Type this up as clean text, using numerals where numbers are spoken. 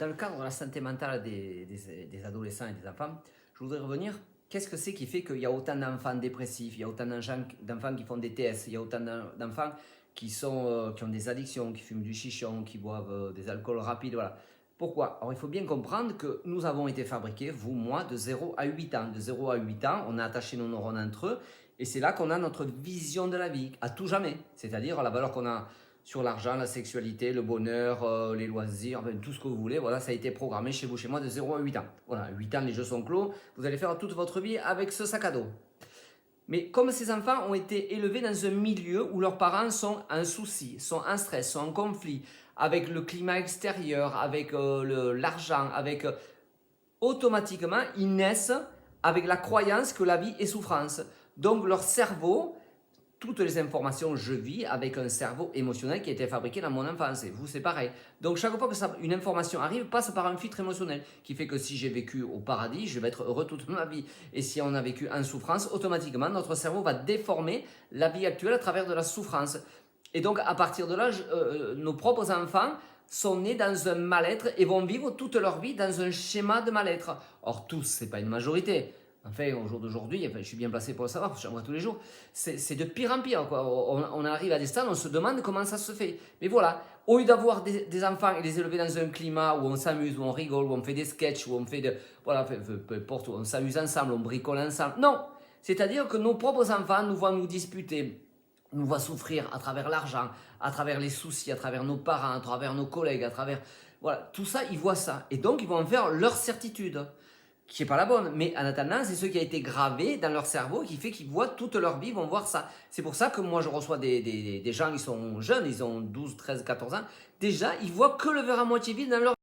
Dans le cadre de la santé mentale des adolescents et des enfants, je voudrais revenir, qu'est-ce que c'est qui fait qu'il y a autant d'enfants dépressifs, il y a autant d'enfants qui font des TS, il y a autant d'enfants qui ont des addictions, qui fument du chichon, qui boivent des alcools rapides, voilà. Pourquoi? Alors il faut bien comprendre que nous avons été fabriqués, vous, moi, de 0 à 8 ans. De 0 à 8 ans, on a attaché nos neurones entre eux et c'est là qu'on a notre vision de la vie, à tout jamais. C'est-à-dire la valeur qu'on a sur l'argent, la sexualité, le bonheur, les loisirs, enfin, tout ce que vous voulez. Voilà, ça a été programmé chez vous, chez moi, de 0 à 8 ans. Voilà, à 8 ans, les jeux sont clos. Vous allez faire toute votre vie avec ce sac à dos. Mais comme ces enfants ont été élevés dans un milieu où leurs parents sont en souci, sont en stress, sont en conflit, avec le climat extérieur, avec l'argent, automatiquement, ils naissent avec la croyance que la vie est souffrance. Donc leur cerveau, toutes les informations, je vis avec un cerveau émotionnel qui a été fabriqué dans mon enfance. Et vous, c'est pareil. Donc, chaque fois que une information arrive, passe par un filtre émotionnel qui fait que si j'ai vécu au paradis, je vais être heureux toute ma vie. Et si on a vécu en souffrance, automatiquement, notre cerveau va déformer la vie actuelle à travers de la souffrance. Et donc, à partir de là, nos propres enfants sont nés dans un mal-être et vont vivre toute leur vie dans un schéma de mal-être. Or, tous, ce n'est pas une majorité. Enfin, au jour d'aujourd'hui, enfin, je suis bien placé pour le savoir, parce que j'en vois tous les jours, c'est de pire en pire, quoi. On arrive à des stades, on se demande comment ça se fait. Mais voilà, au lieu d'avoir des enfants et les élever dans un climat où on s'amuse, où on rigole, où on fait des sketchs, où on fait voilà, peu importe, où on s'amuse ensemble, on bricole ensemble. Non, c'est-à-dire que nos propres enfants nous voient nous disputer, nous voient souffrir à travers l'argent, à travers les soucis, à travers nos parents, à travers nos collègues, à travers... Voilà, tout ça, ils voient ça. Et donc, ils vont en faire leur certitude, qui n'est pas la bonne, mais en attendant, c'est ce qui a été gravé dans leur cerveau qui fait qu'ils voient toute leur vie, ils vont voir ça. C'est pour ça que moi, je reçois des gens, ils sont jeunes, ils ont 12, 13, 14 ans. Déjà, ils voient que le verre à moitié vide dans leur